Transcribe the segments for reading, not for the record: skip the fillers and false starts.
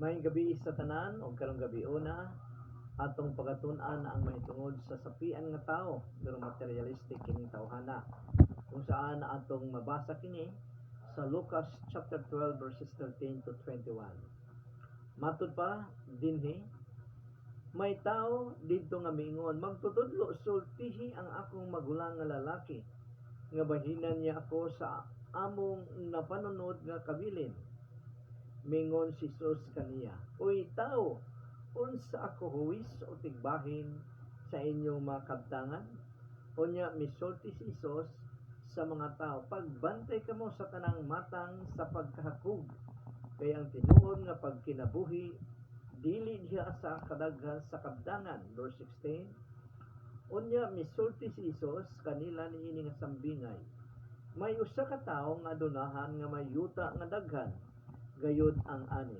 Maayong gabi sa tanan o karong gabi una atong pagatun-an ang mahitungod sa sapian nga tao pero materialistic kining tawhana kung saan atong mabasa kini sa Lucas chapter 12 verses 13 to 21. Matud pa dinhi, may tao didto nga miingon, magtutudlo sultihi ang akong magulang nga lalaki nga bahinan niya ako sa among napanunod nga kabilin. Mingon si Jesus kaniya, uy tao, unsa ako huwis o tigbahin sa inyong mga kabtangan? Unya misulti si Jesus sa mga tao, pagbantay kamo sa tanang matang sa pagkahakog, kay ang tinuod nga pagkinabuhi dili diha sa kadaghan sa kabtangan. Verse 16. Unya misulti si Jesus kanila niini nga sambingay, may usa ka tawo nga adunahan nga may yuta nga daghan, gayud ang ani.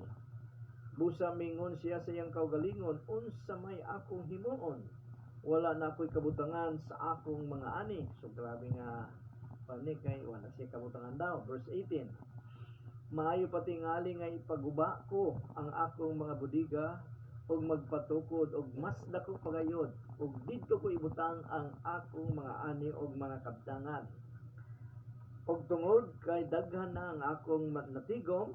Busa mingon siya sa iyang kaugalingon, unsa may akong himuon? Wala na ako'y kabutangan sa akong mga ani. So grabe nga panikay, wala siya kabutangan daw. Verse 18. Maayo pati ngali nga ipaguba ko ang akong mga budiga ug magpatukod og mas dako pagayod ug didto ko ibutang ang akong mga ani ug mga kabtangan. Ug tungod kay daghan na ang akong natigom,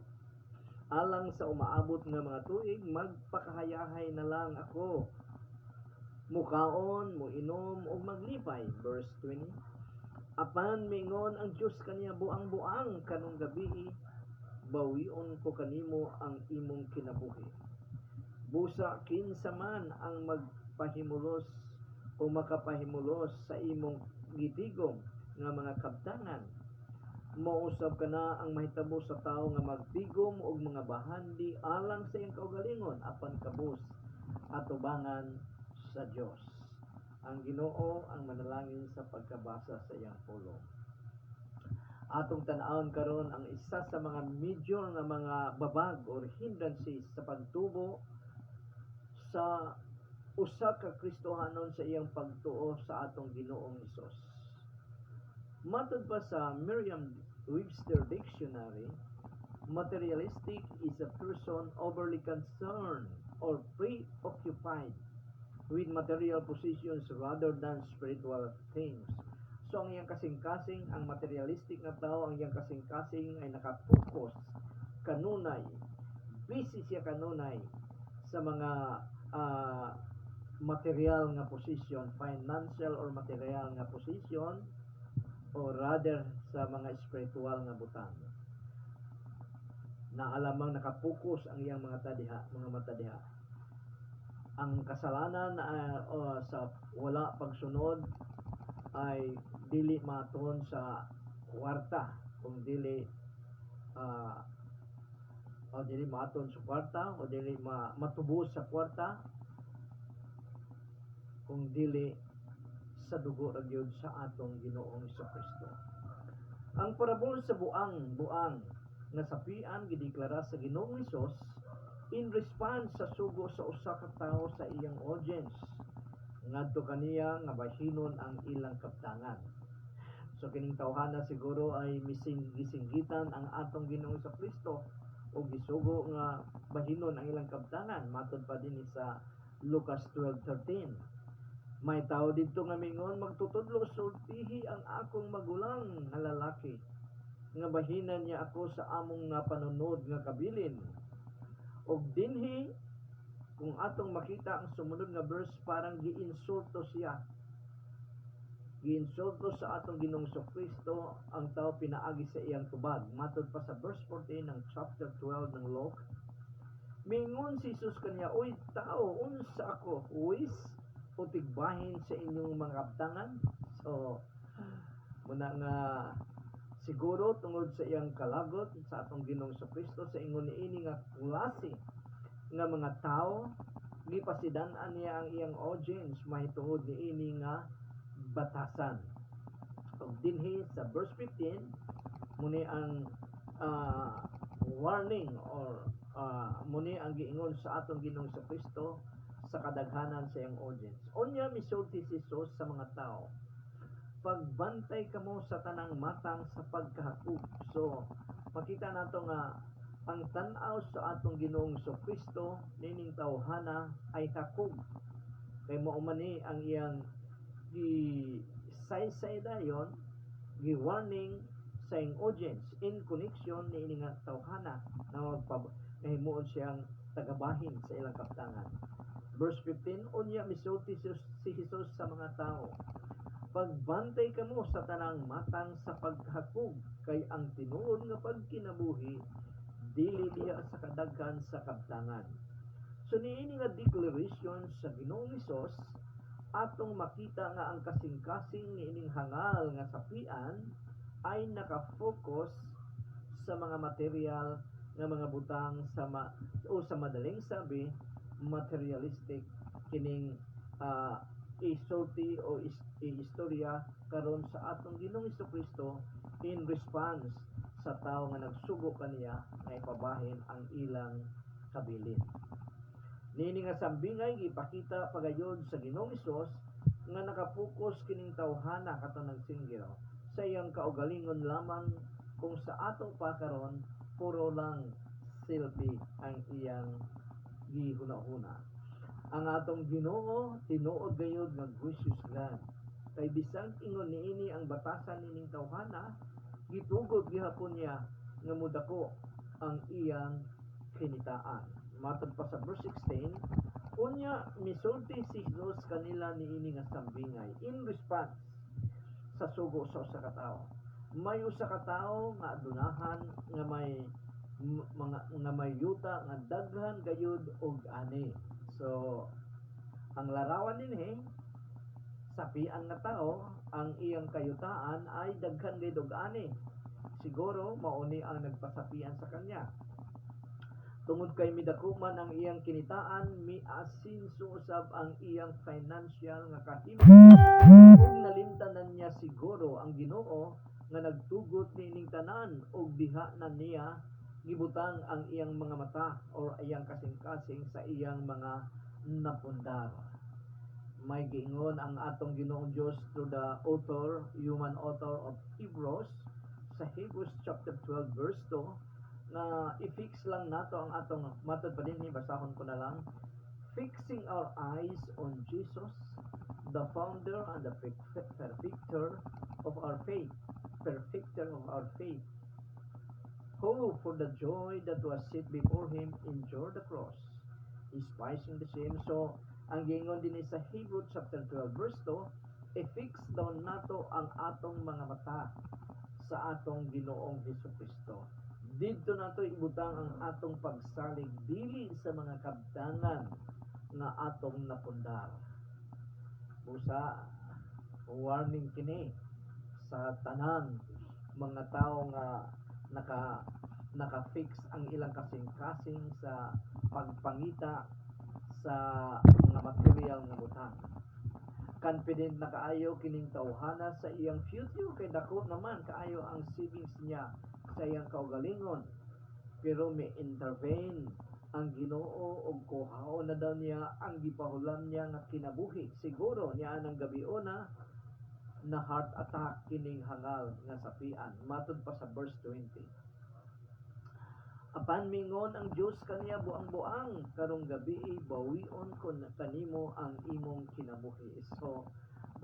alang sa umaabot nga mga tuig, magpakahayahay na lang ako. Mukaon, muinom, o maglipay. Verse 20. Apan mingon ang Diyos kaniya, buang-buang kanong gabi, bawion ko kanimo ang imong kinabuhi. Busa kinsa man ang magpahimulos o makapahimulos sa imong gitigom nga mga kabtangan, mausab ka na ang mahitabo sa tao nga magtigom og mga bahandi alang sa iyang kaugalingon apan kabus atubangan sa Dios. Ang Ginoo ang manalangin sa pagkabasa sa iyang pulong. Atong tan-awon karon ang isa sa mga major nga mga babag or hindrances sa pagtubo sa usa ka Kristohanon sa iyang pagtuo sa atong Ginoong Hesus. Matod pa sa Merriam-Webster Dictionary, materialistic is a person overly concerned or preoccupied with material possessions rather than spiritual things. So ang iyang kasing-kasing, ang materialistic na tao, ang iyang kasing-kasing ay nakapokus kanunay, busy siya kanunay sa mga material nga position, financial or material nga position, o rather sa mga spiritual nga butang. Na alamang nakapokus ang iyang mga mata diha. Ang kasalanan sa wala pagsunod ay dili maton sa kwarta, kung dili dili maton sa kwarta o dili matubos sa kwarta, kung dili sa dugo ra gyud sa atong Ginoong Kristo. Ang parabol sa buang nga sapian gideklara sa Ginoong Hesus in response sa sugo sa usa ka tawo sa iyang audience ngadto kaniya nga bahinon ang ilang kabtangan. So kining tawhana siguro ay gisinggitan ang atong Ginoong Kristo o gisugo nga bahinon ang ilang kabtangan. Matod pa din sa Lucas 12:13. May tao dito nga mingon, magtutudlo sultihi ang akong magulang nga lalaki nga bahinan niya ako sa among napanunod nga kabilin. Og dinhi kung atong makita ang sumunod nga verse, parang giinsulto siya. Giinsulto sa atong Ginoong Kristo ang tao pinaagi sa iyang tubag. Matod pa sa verse 14 ng chapter 12 ng Luke, mingon si Jesus kaniya, uy tao, unsa ako huwis o tigbahin sa inyong mga kabtangan? So muna nga siguro tungod sa iyang kalagot sa atong Ginoong Kristo sa ingon niini nga klase nga mga tao, gipasidan-an niya ang iyang audience mahitungod niini nga batasan. Og dinhi sa verse 15 muni ang warning or muni ang giingon sa atong Ginoong Kristo sa kadaghanan sa iyang audience. Unya misulti si Jesus sa mga tao, pagbantay kamo sa tanang matang sa pagkahakog. So makita nato nga ang tan-aw sa atong Ginoong Kristo nining tawhana ay hakog. Kay mao man ni ang iyang gi-say dayon, gi-warning sa iyang audience in connection ni ini nga tawhana na nahimuon siyang tagabahin sa ilang kaptangan. Verse 15, unya misulti si Jesus sa mga tao, pagbantay kamo sa tanang matang sa paghakog, kay ang tinuod nga pagkinabuhi dili diha sa kadaghan sa kabtangan. So niini nga declaration sa Ginoong Hesus atong makita nga ang kasing-kasing niining hangal nga sapian ay nakafocus sa mga material nga mga butang o sa madaling sabi materialistic kining isulti o istorya karon sa atong Ginoong Kristo in response sa tao nga nagsugo kaniya nga ipabahin ang ilang kabilin. Nini nga sambingay gipakita pagayod sa Ginoong Hesus nga nakapokus kining tawhana katong nagsinggil sa iyang kaugalingon lamang, kung sa atong pakaron puro lang silbi ang iyang gihuna-huna. Ang atong Ginoo tinuod gayud nga gracious God. Kay bisag ingon niini ang batasan nining tawhana, gitugod gihapon niya nga mudako ang iyang kinitaan. Matod pa sa verse 16, unya misulti si Jesus kanila niini nga sambingay in response sa sugo sa usa ka tawo. May usa ka tawo nga adunahan nga may yuta nga daghan gayud og ani. So ang larawan dinhi sapian nga tao, ang iyang kayutaan ay daghan gayud og ani. Siguro mauni ang nagpasapian sa kanya. Tungod kay midakuman ang iyang kinitaan, miasinso usab ang iyang financial nga kahimo. Ug nalimtanan niya siguro ang Ginoo nga nagtugot niining tanan ug diha na niya gibutang ang iyang mga mata or iyang kasing-kasing sa iyang mga napundar. May giingon ang atong Ginoong Dios through the human author of Hebrews, sa Hebrews chapter 12 verse 2, na i-fix lang nato ang atong matod pa din, basahon ko na lang, fixing our eyes on Jesus, the founder and the perfecter of our faith, who for the joy that was set before him endured the cross, despising the shame. So ang gingon din sa Hebrews chapter 12 verse 2, i-fix daw nato ang atong mga mata sa atong Ginoong Hesukristo. Dito nato ibutang ang atong pagsalig dili sa mga kabtangan nga atong napundar. Busa warning kini sa tanang mga tao nga naka-fix ang ilang kasing-kasing sa pagpangita sa mga material nga butang. Confident na kaayo kining tawhana sa iyang future, kay dako naman kaayo ang savings niya sa iyang kaugalingon. Pero may intervene ang Ginoo og kuhaon na daw niya ang gipahulan niya nga kinabuhi. Siguro niya anang gabiona na heart attack kining hangal nga sapian. Matod pa sa verse 20. Apan mingon ang Dios kaniya buang-buang, karong gabi bawion ko kanimo ang imong kinabuhi. So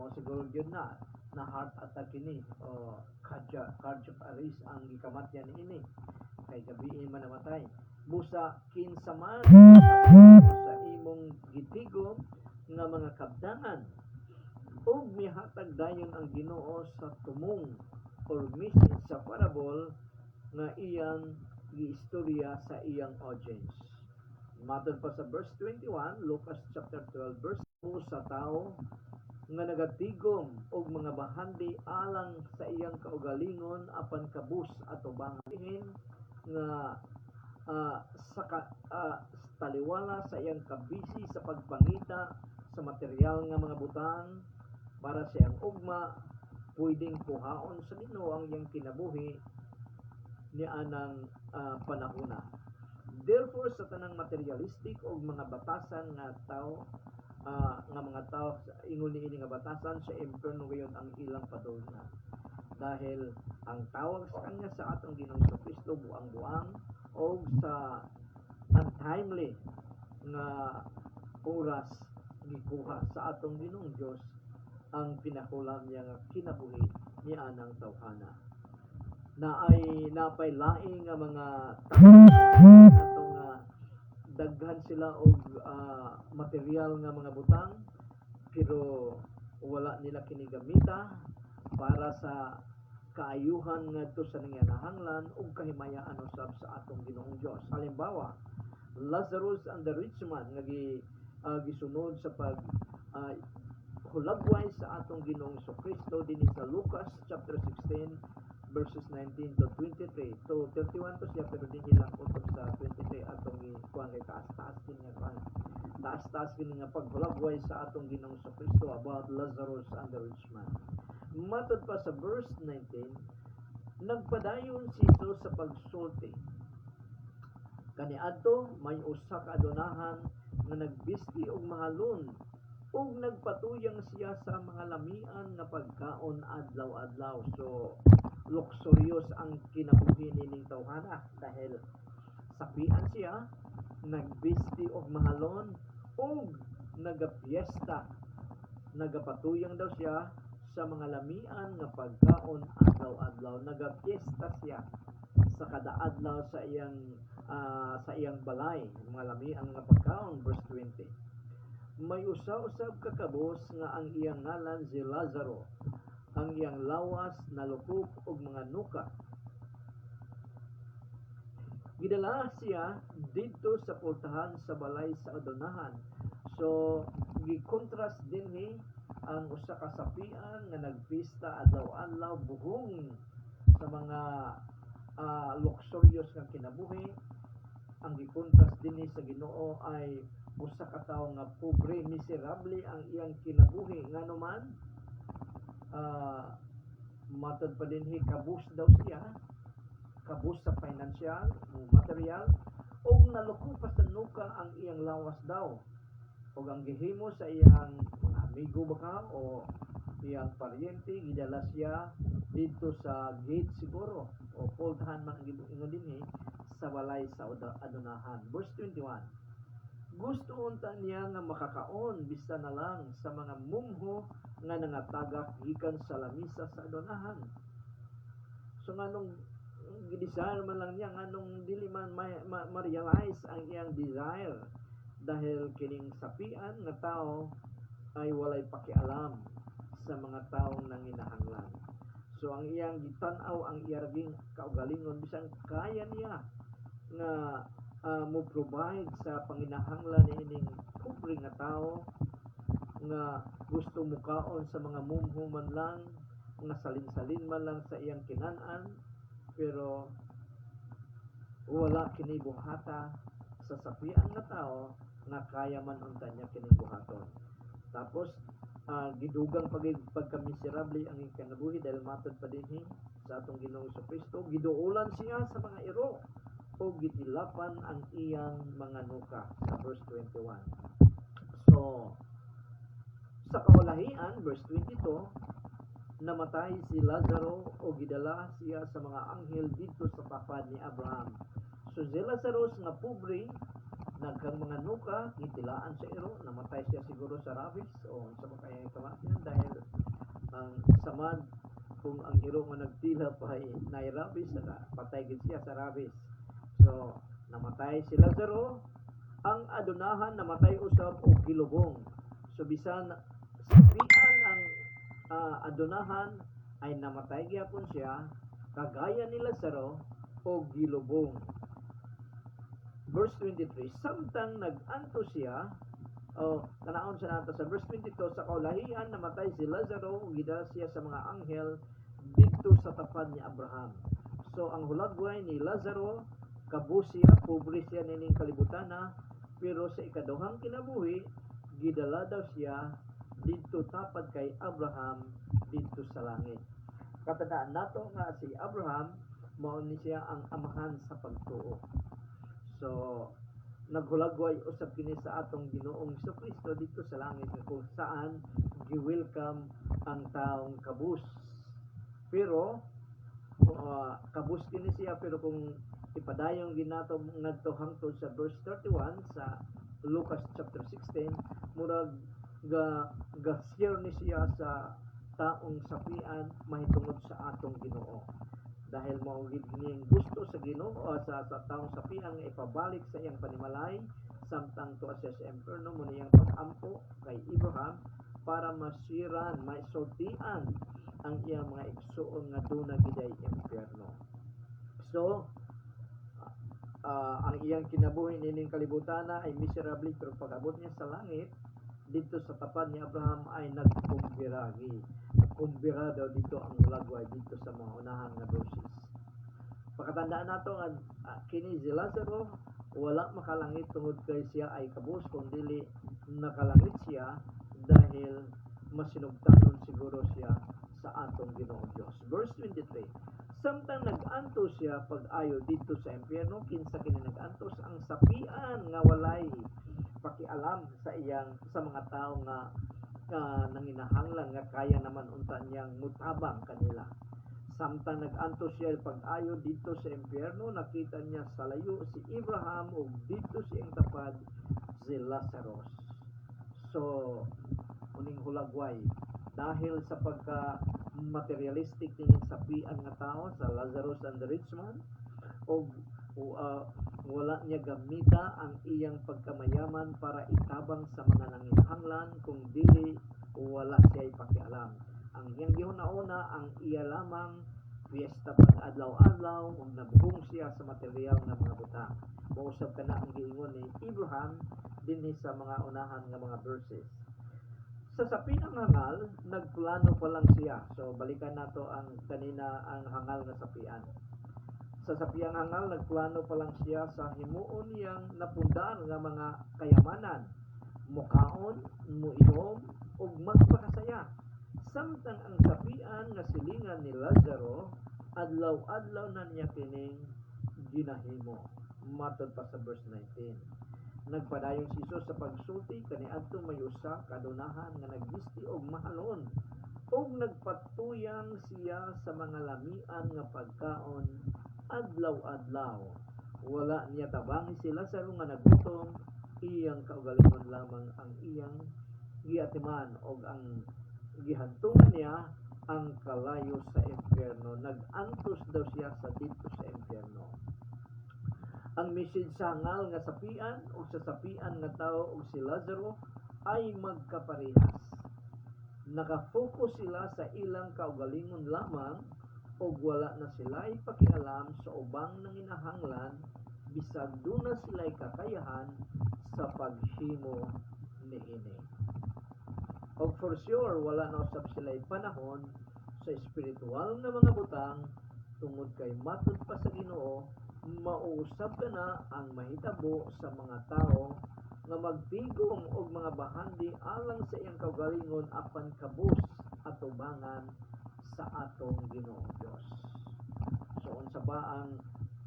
mo siguro gyud na heart attack kini o cardiac arrest ang gikamatyan ini, kay gabi man namatay. Busa kinsa man sa imong gitigom nga mga kabdangan, ug mihatag dayon ang Ginoo sa tumong or message sa parable nga iyang giistorya sa iyang audience. Matod pa sa verse 21, Lucas chapter 12 verse 2, sa tao nga nagatigom og mga bahandi alang sa iyang kaugalingon apan kabus ato bangin nga taliwala sa iyang kabisi sa pagpangita sa material nga mga butang para sa iyang ugma, pwedeng kuhaon sa Ginoo ang iyang kinabuhi ni anang panahuna. Therefore sa tanang materialistic og mga batasan nga tao, ingon niini nga batasan sa impierno gayon ang ilang padulna. Dahil ang tawag sa kanya sa atong Ginoong Kristo buang-buang o sa untimely nga oras gikuha sa atong Ginoong Dios ang pinakulam niya nga kinabuhi ni anang tawhana. Napay laing nga mga atong daghan sila og material nga mga butang, pero wala nila kinigamita para sa kaayuhan ngadto sa nanginahanglan ug kahimayaan usab sa atong Ginoong Dios. Halimbawa, Lazarus and the rich man nga gisunod sa pag hulagway sa atong Ginoong Kristo dinhi sa Lucas chapter 16 verses 19 to 23 to 31 to siya, pero dinhi lang utok sa 23 atong kuan kay taas-taas kini nga paghulagway sa atong Ginoong Kristo about Lazarus and the rich man. Matod pa sa verse 19, nagpadayon si Jesus sa pagsulti. Kaniadto may usa ka adunahan nga nagbisti og mahalon ug nagpatuyang siya sa mga lamian nga pagkaon adlaw-adlaw. So luxurious ang kinabuhi nining tawhana dahil sapian siya, nagbisti og mahalon ug nagapiesta, nagapatuyang daw siya sa mga lamian nga pagkaon adlaw-adlaw. Nagapiesta siya sa kada adlaw sa iyang balay, mga lamian nga pagkaon. Verse 20, may usa-usab ka kabus nga ang iyang ngalan si Lazaro, ang iyang lawas nalupok og mga nuka. Gidala siya didto sa pultahan sa balay sa adunahan. So gi-contrast dinhi ang usa ka sapian nga nagpista adlaw-adlaw buhong sa mga luxurious nga kinabuhi. Ang gi-contrast dinhi sa Ginoo ay usa ka tawo nga pobre, miserable ang iyang kinabuhi. Nganuman matod pa dinhi kabus daw siya, kabus sa financial, material, ug naluko pa sa nuka ang iyang lawas daw. Ug ang gihimo sa iyang mga amigo baka o iyang paryente, gidala siya dito sa gate siguro o pultahan man ingon dinhi sa balay sa adunahan. Verse 21, gusto unta niya nga makakaon bisa na lang sa mga mumho nga nangatagak gikan sa lamisa sa adunahan. So nganong gidesire man lang niya, nganong dili man ma-realize ang iyang desire, dahil kining sapian nga tao ay walay pakialam sa mga taong nanginahanglan. So ang iyang gitan-aw ang iyang kaugalingon, bisan kaya niya nga mo provide sa panginahanglan ining pobre nga tao nga gusto mukaon sa mga mumho man lang, nga salin-salin man lang sa iyang kinan-an, pero wala kini buhata sa sapian nga tao nga kaya man unta niya kining buhaton. Tapos gidugang pagkamiserable ang iyang kinabuhi dahil matod pa dinhi sa atong Ginoong Kristo, giduulan siya sa mga iro o gitilapan ang iyang mga nuka sa verse 21. So sa kawalahian, verse 22, namatay si Lazaro o gidala siya sa mga anghel dito sa papad ni Abraham. So si Lazarus nga pobre, nagkang mga nuka, gitilaan sa iro, namatay siya siguro sa rabies o sa makayang kamatian, dahil ang samad kung ang iro nga nagtila pa ay nairabies, patay gid siya sa rabies. So namatay si Lazaro, ang adunahan namatay usab og gilubong. So bisan sapian ang adunahan ay namatay gyapon siya kagaya ni Lazaro og gilubong. Verse 23, samtang nag-anto siya, tanaon sa nato sa verse 22, sa kaulahian namatay si Lazaro ug gidala siya sa mga anghel dito sa tapad ni Abraham. So ang hulagway ni Lazaro, kabus siya, pobre siya nining kalibutan na, pero sa ikaduhang kinabuhi gidala daw siya dito tapad kay Abraham dito sa langit. Katandaan nato nga si Abraham mao ni siya ang amahan sa pagtuo. So naghulagway usab kini sa atong Ginoong Kristo dito sa langit, kung saan gi-welcome ang taong kabus. Pero kabus kini siya, pero kung Ipadayong ginato ngadto hangtod sa verse 31 sa Lucas chapter 16, murag ga-share ni siya sa taong sapian mahitungod sa atong Ginoo. Dahil mao gid ning gusto sa Ginoo sa taong sapian nga ipabalik sa iyang panimalay samtang tuwa siya sa impierno mo niyang pag-ampo kay Abraham para masiran, maisultian ang iyang mga igsuon nga duna giday impierno. So, ang iyang kinabuhi nining kalibutana ay miserable, pero pag-abot niya sa langit dito sa tapat ni Abraham ay nagkumbiragi. Kumbira daw dito ang lagway dito sa mga unahan nga verses. Pakatandaan nato nga kini si Lazaro wala makalangit tungod kay siya ay kabus, kundi nakalangit siya dahil masinugtanon siguro siya sa atong Ginoong Dios. Verse 23. Samtang nag-antos siya pag-ayo dito sa impyerno, kinsa kini nag-antos ang sapian nga walay pakialam sa mga tao nga nanginahanglan nga kaya naman unta niyang mutabang kanila. Samtang nag-antos siya pag-ayo dito sa impyerno, nakita niya sa layo si Abraham ug dito siyang tapad si Lazarus. So, uning hulagway dahil sa pagka materialistic ning sapian nga tao sa Lazarus and the rich man, o wala niya gamita ang iyang pagkamayaman para itabang sa mga nanginahanglan, kung dili wala siya pakialam. Ang iyang gihuna-una ang iya lamang fiesta pag adlaw-adlaw ug nabuhong siya sa material nga mga butang. Mausab kana ang giingon ni Abraham dinhi sa mga unahan nga mga verses. Sa sapiang hangal, nagplano pa lang siya. So balikan nato ang kanina ang hangal nga sapian. Sa sapiang hangal, nagplano pa lang siya sa himuon niyang napundaan nga mga kayamanan, mukaon, muinom, ug magpakasaya. Samtang ang sapian nga silingan ni Lazaro, adlaw-adlaw na niya kining ginahimo. Matod pa sa verse 19. Nagpadayon si Jesus sa pagsulti kaniadto may usa kadunahan nga naggisti og mahalon, ug nagpatuyang siya sa mga lamian nga pagkaon adlaw-adlaw. Wala niya tabangi si Lazaro nga nagutom, iyang kaugalingon lamang ang iyang giatiman og ang gihantungan niya ang kalayo sa impyerno. Nag-antos daw siya sa dito sa impyerno. Ang message sa hangal nga sapian o sa sapian nga tao o si Lazaro ay magkaparehas. Nakafocus sila sa ilang kaugalingon lamang o wala na sila ipakialam sa ubang nanginahanglan bisag duna sila kakayahan sa paghimo niini. O for sure wala na usab sila panahon sa espiritual na mga butang tungod kay matud pa sa Ginoo mauusab ka na ang mahitabo sa mga tao nga magtigom og mga bahandi alang sa iyang kaugalingon apan kabus at ubangan sa atong Ginoong Dios. So unsa ba ang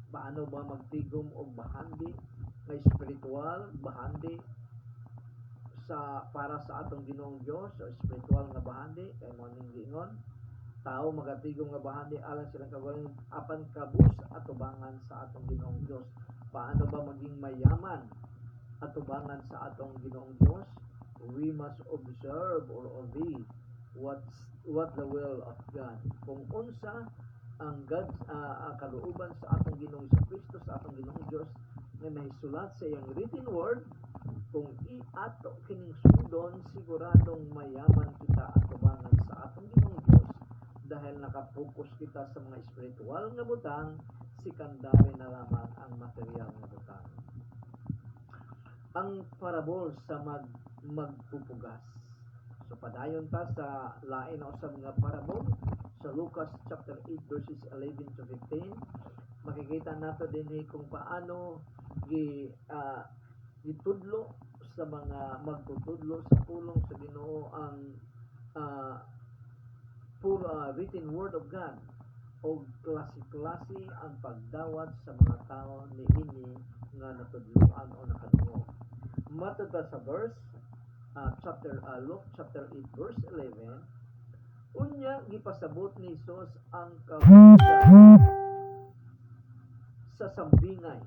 paano ba magtigom og bahandi nga espiritual, bahandi sa para sa atong Ginoong Dios, o espiritual nga bahandi kay mo ning giingon tao magatigom nga bahandi alang silang kaugalingon apan kabus at ubangan sa atong Ginoong Dios. Paano ba maging mayaman at ubangan sa atong Ginoong Dios? We must observe or obey what the will of God. Kung unsa ang God's kalooban sa atong Ginoong Kristo, sa atong Ginoong Dios nga nahisulat sa iyang written word, kung iato kining sundon, siguradong mayaman kita at ubangan sa atong Ginoong Dios dahil nakapokus kita sa mga espiritual nga butang, sikandari na lamang ang material nga butang. Ang parabol sa magpupugas. So padayon ta sa lain na usab nga parabol sa Lucas chapter 8 verses 11 to 15. Makikita nato dinhi kung paano gitudlo sa mga magtutudlo sa pulong sa Ginoo ang written word of God, o klase-klase ang pagdawat sa mga tao niini nga natudloan o nakadungog. Matod sa verse Luke chapter 8 verse 11, unya gipasabot ni Jesus ang kabugan sa sambingay.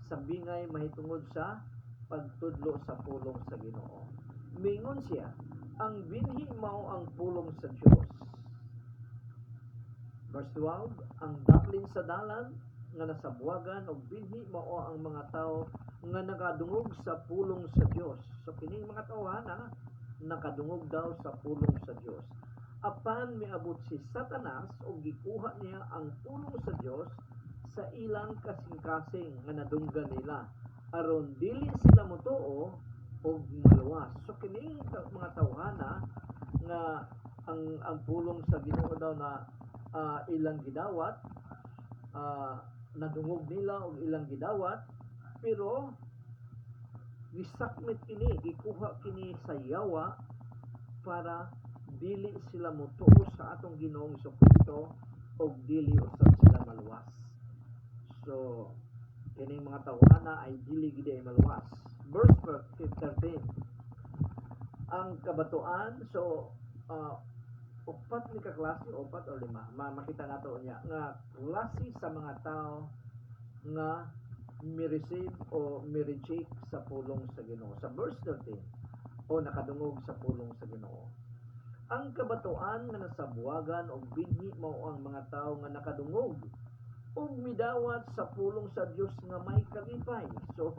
Sambingay mahitungod sa pagtudlo sa pulong sa Ginoo. Mingon siya, ang binhi mao ang pulong sa Dios. Verse 12, ang daplin sa dalan nga nasabuagan og binhi mao ang mga tao nga nakadungog sa pulong sa Dios. So kining mga tawhana nakadungog daw sa pulong sa Dios. Apan miabot si Satanas ug gikuha niya ang pulong sa Dios sa ilang kasing-kasing nga nadunggan nila aron dili sila motuo og maluwas. So kining mga tawhana nga ang pulong sa Ginoo daw na ilang gidawat, nadungog nila og ilang gidawat, pero gisakmit kini, gikuha kini sa yawa para dili sila motuo sa atong Ginoong Kristo og dili usab sila maluwas. So kining mga tawhana ay dili gid ay maluwas. Verse 13, ang kabatuan, so upat ni kaklase, upat o lima, makita nato niya nga klase sa mga tao nga mi-receive o mi-reject sa pulong sa Ginoo. Sa verse 13, o nakadungog sa pulong sa Ginoo. Ang kabatuan nga nasabuagan og binhi mao ang mga tao nga nakadungog ug midawat sa pulong sa Dios nga may kalipay. So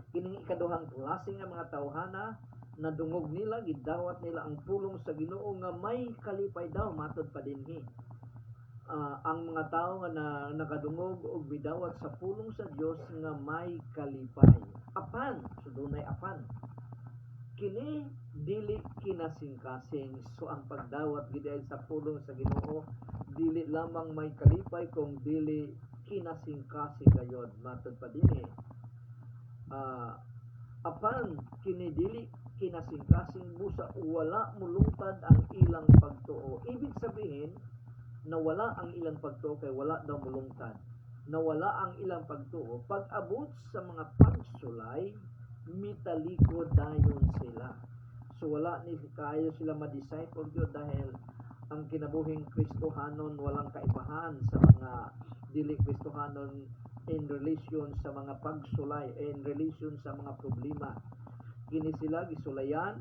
kining ikaduhang klase nga mga tawhana, nadungog nila, gidawat nila ang pulong sa Ginoo nga may kalipay daw matod pa dinhi. Ang mga tao nga nakadungog og bidawat sa pulong sa Dios nga may kalipay. Apan, so dunay apan. Kini dili kinasing-kasing. So ang pagdawat gid sa pulong sa Ginoo dili lamang may kalipay kung dili kinasing-kasing gayod matod pa dinhi. Apan kini dili kinasing-kasing busa wala mulungtad ang ilang pagtuo. Ibig sabihin, nawala ang ilang pagtuo kay wala daw mulungtad. Nawala ang ilang pagtuo. Pag abot sa mga pagsulay, mitalikod dayon sila. So wala ni kayo sila ma-disciple yun dahil ang kinabuhing Kristohanon walang kaibahan sa mga dili Kristohanon in relation sa mga pagsulay, in relation sa mga problema. Kini sila gisulayan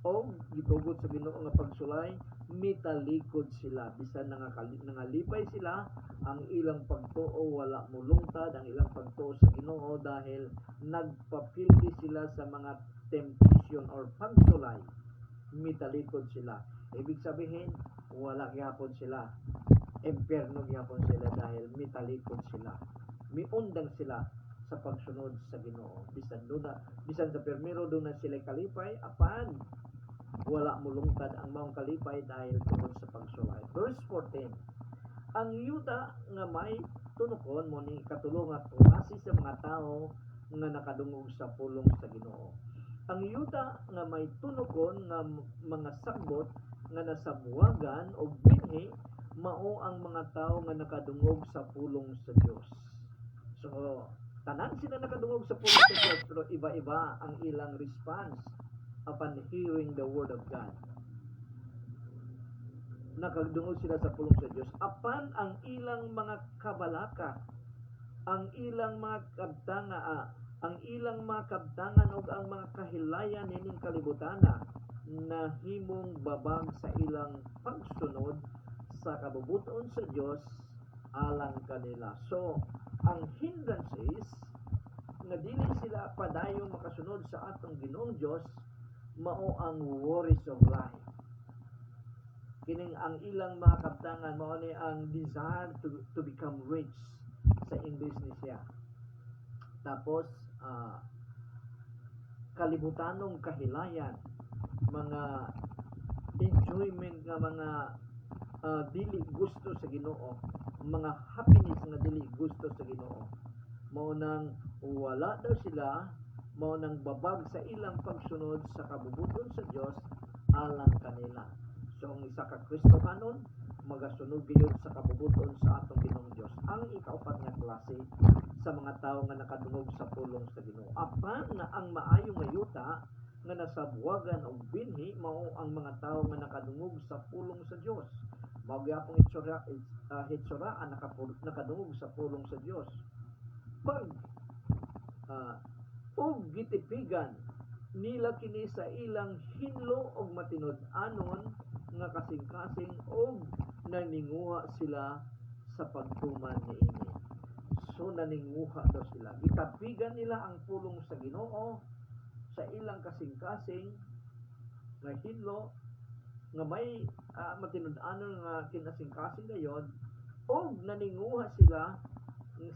o gitugot sa Ginoo nga pagsulay, mitalikod sila bisan nangalipay sila, ang ilang pagtuo wala mulungtad, ang ilang pagtuo sa Ginoo dahil nagpapildi sila sa mga temptation or pagsulay, mitalikod sila. Ibig sabihin wala gyapon sila, impyerno gyapon sila dahil mitalikod sila, miundang sila sa pagsunod sa Ginoo. Bisan sa permiro doon na sila kalipay, apan wala mulungtad ang maong kalipay dahil tungod sa pagsulay. Verse 14, ang yuta nga may tunukon mo ni katulong at klase sa mga tao nga nakadungog sa pulong sa Ginoo. Ang yuta nga may tunukon nga mga sagbot nga nasabuagan o binhi mao ang mga tao nga nakadungog sa pulong sa Dios. So tanan sila nakadungog sa pulong sa Dios, pero iba-iba ang ilang response upon hearing the word of God. Nakadungog sila sa pulong sa Dios. Apan ang ilang mga kabalaka, ang ilang mga kabtangan o ang mga kahilayan nining kalibutana na himong babag sa ilang pagsunod sa kabubuton sa Dios alang kanila. So ang hindrances nga dili sila padayon makasunod sa atong Ginoong Dios mao ang worries of life. Kining ang ilang mga kabtangan mao ni ang desire to become rich sa English ni siya. Tapos kalibutanong kahilayan, mga enjoyment nga mga dili gusto sa Ginoo, mga happiness nga dili gusto sa Ginoo. Mao nang wala daw sila, mao nang babag sa ilang pagsunod sa kabubuton sa Dios alang kanila. So ang isa ka Kristohanon magasunod gyud sa kabubuton sa atong Ginoong Dios. Ang ikaupat nga klase sa mga tawo nga nakadungog sa pulong sa Ginoo. Apan na ang maayong nga yuta nga nasabuagan og binhi mao ang mga tawo nga nakadungog sa pulong sa Dios. Magyapong hitsuraan nakadungog sa pulong sa Dios. Pag uh, og gitipigan nila kini sa ilang hinlo og matinud-anon nga kasing-kasing og naninguha sila sa pagtuman niini. So naninguha daw sila. Gitapigan nila ang pulong sa Ginoo sa ilang kasing-kasing nga hinlo nga may matinud-anon nga kinasing-kasing gayon og naninguha sila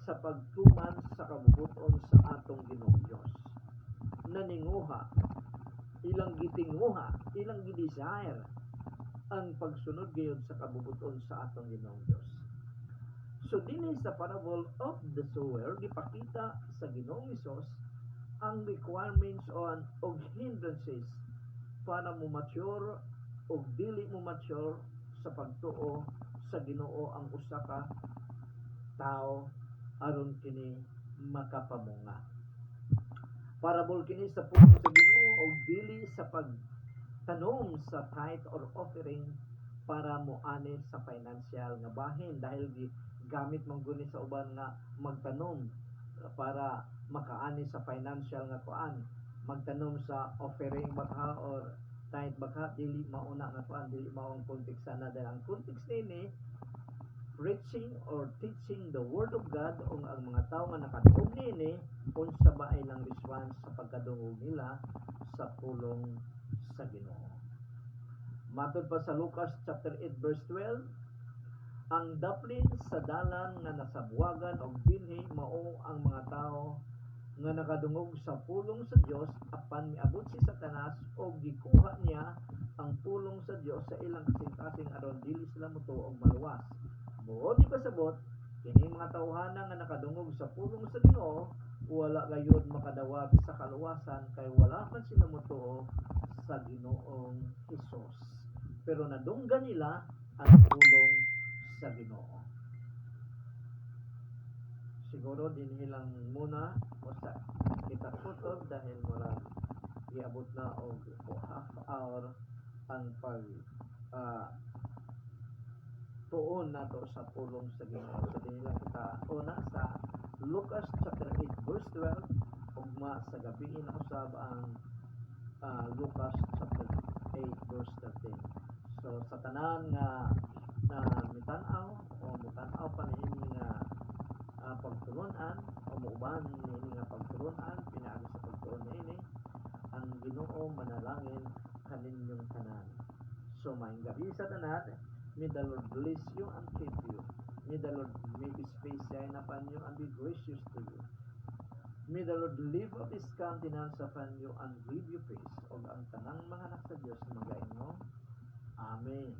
sa pagtuman sa kabubuton sa atong Ginoong Dios. Naninguha, ilang gitinguha, ilang gidesire ang pagsunod gayon sa kabubuton sa atong Ginoong Dios. So dinhi sa parable of the sower gipakita sa Ginoong Hesus ang requirements og hindrances para mo mature o dili mo mature sa pagtuo sa Ginoo ang usa ka tao aron kini makapamunga. Parable kini sa pulong sa Ginoo o dili sa pagtanom sa tithe or offering para moani sa financial nga bahin, dahil gamit man guni sa uban nga magtanom para makaani sa financial nga kuan, magtanom sa offering baka or tithe baka dili mauna nga kuan, dili mao ang context sana. Dahil ang context nini preaching or teaching the word of God o ang mga tao nga nakadungog nini unsa ba ay lang response sa pagkadungog nila sa pulong sa Ginoo. Matod pa sa Lucas chapter 8 verse 12, ang daplin sa dalan nga nasabuagan og binhi mao ang mga tao nga nakadungog sa pulong sa Dios apan miabot si Satanas og gikuha niya ang pulong sa Dios sa ilang kasing-kasing aron dili sila motuo og maluwas. Buot di pasabot kini mga tawhana nga nakadungog sa pulong sa Ginoo wala gayud makadawat sa kaluwasan kay wala man sila motuo sa Ginoong Hesus, pero nadunggan nila ang pulong sa Ginoo. Siguro din hilang muna o sa kita kutob dahil murag iabot na og half hour ang pag tuon nato sa pulong sa Ginoo. So din lang kita una sa Lucas chapter 8 verse 12 ugma sa gabi na usab ang Lucas chapter 8 verse 13. So sa tanan nga na mitan-aw o mutan-aw pa niini nga pagtulunan o muuban niini nga pagtulunan pinaagi sa pagtuon niini ang Ginoo manalangin kaninyong tanan. So maayong gabi sa tanan. May the Lord bless you and keep you. May the Lord make His face shine upon you and be gracious to you. May the Lord lift up His countenance upon you and give you peace. O ang tanang mga anak sa Diyos magaingon. Amen.